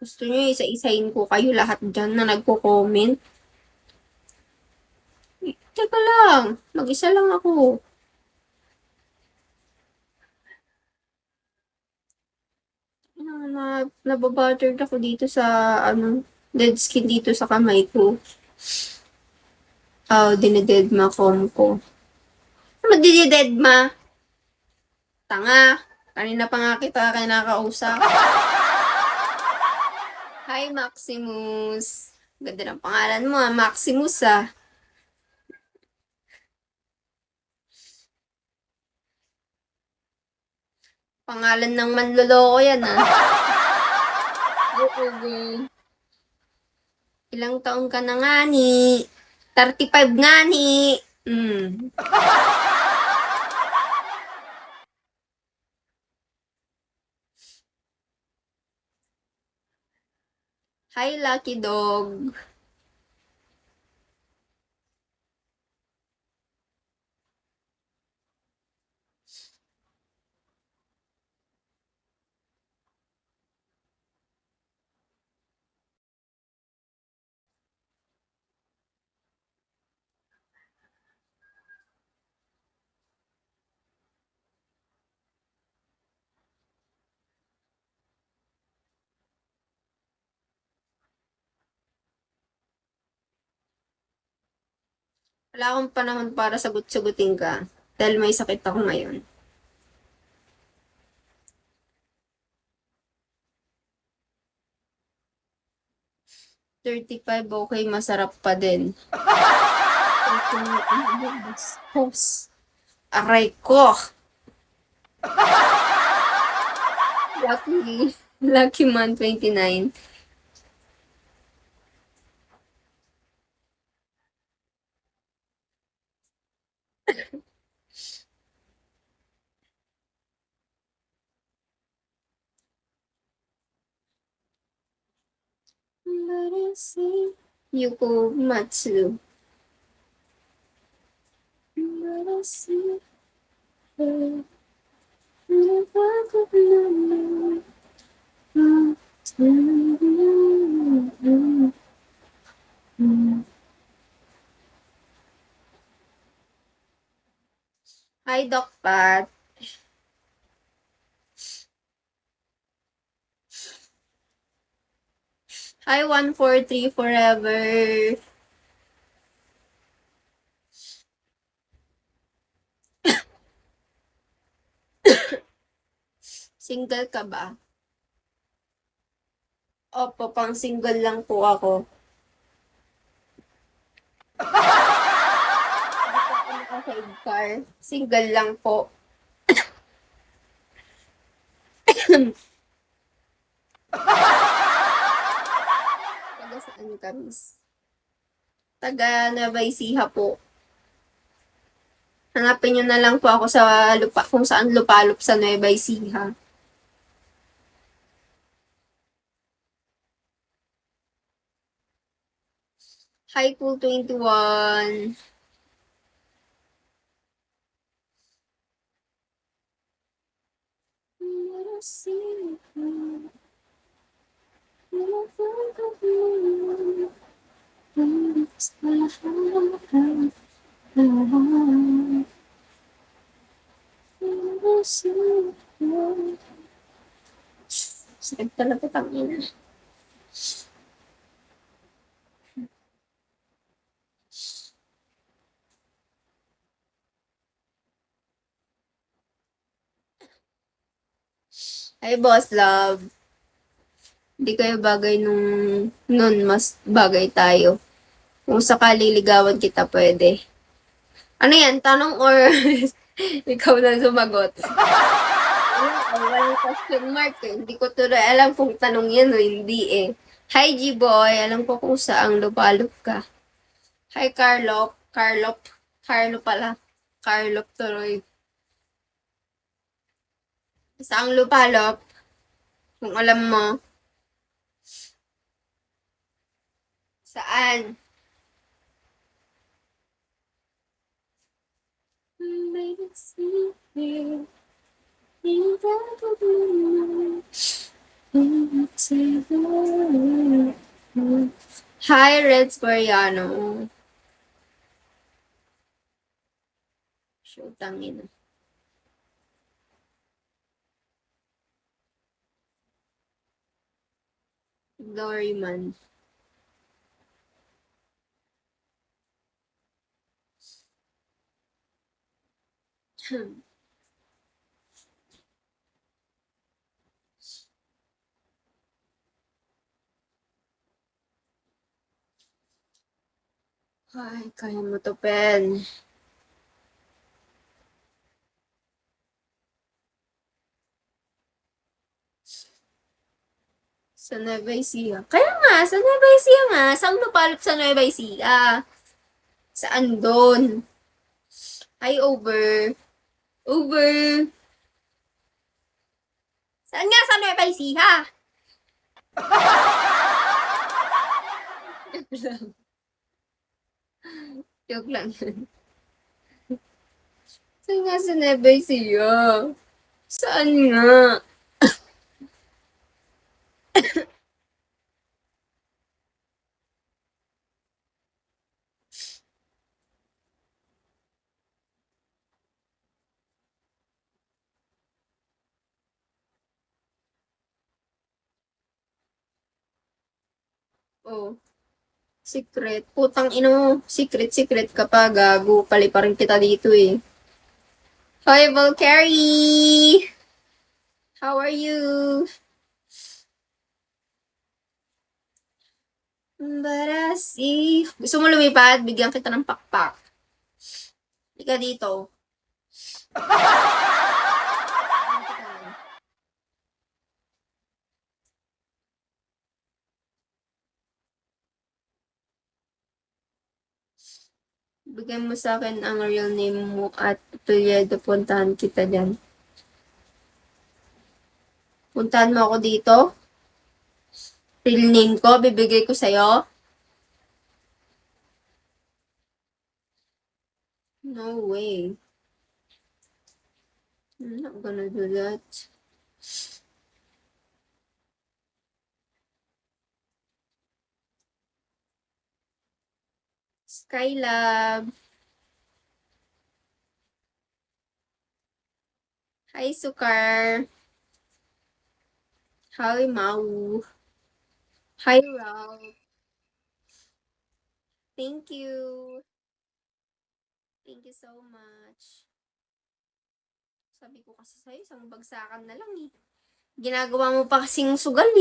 Gusto nyo isa-isahin ko kayo lahat dyan na nagko-comment? Teka lang, mag-isa lang ako. Nababuttered ako dito sa, dead skin dito sa kamay ko. Dinededma ko. Ano dinededma? Tanga. Kanina pa nga kita kinakausap. Hi, Maximus. Ganda ng pangalan mo, Maximus, Pangalan ng manloloko yan, Okay. Ilang taon ka na nga ni? 35 nga ni. Hi, Lucky Dog. Wala akong panahon para sagot-sagutin ka dahil may sakit ako ngayon. $35, okay, masarap pa din. Aray ko! Lucky man 29. Yuko Matsu. Hi, Doc Pat. Hi, 143 forever. Single ka ba? Opo, pang single lang po ako. Hindi po ako naka-sidecar. Single lang po. Taga saan ka, miss? Taga Nueva Ecija po. Hanapin nyo na lang po ako sa lupa, kung saan lupalop sa Nueva Ecija. Hi, Cool 21. Sakit talaga tangina. Hi, Boss Love. Hindi kayo bagay nun mas bagay tayo. Kung sakali ligawan kita, pwede. Ano yan? Tanong or ikaw na sumagot? Walang question mark eh. Hindi ko tuloy alam kung tanong yan o hindi eh. Hi, G-Boy. Alam ko kung saang lupalop ka. Hi, Carlop. Carlo pala. Carlop tuloy. Saang lupalop? Kung alam mo. Saan? Hi, Reds Mariano. Shoot, tangin. Glory man. Ay, kaya mo to, Pen. Sa Nueva Ecija. Kaya nga, sa Nueva Ecija nga. Saan lupalop sa Nueva Ecija? Saan doon? Ay, over. Over. Saan nga sa Nueva Ecija? Joke lang. Joke lang. Saan nga sa Nueva Ecija? Saan nga? Oh, secret. Putang ino mo. Secret ka pa, gago. Pali pa rin kita dito eh. Hi, Valkyrie! How are you? Barasi. Gusto mo lumipad? Bigyan kita ng pakpak. Ika dito. Bigyan mo sa akin ang real name mo at Toledo, puntahan kita dyan. Puntahan mo ako dito. Real name ko, bibigay ko sa'yo. No way. I'm not gonna do that. Skylab. Hi, Sukar. Hi, Mau. Hi, Ralph. Thank you. Thank you so much. Sabi ko kasi sa'yo, isang bagsakan na lang eh. Ginagawa mo pa kasing sugal eh.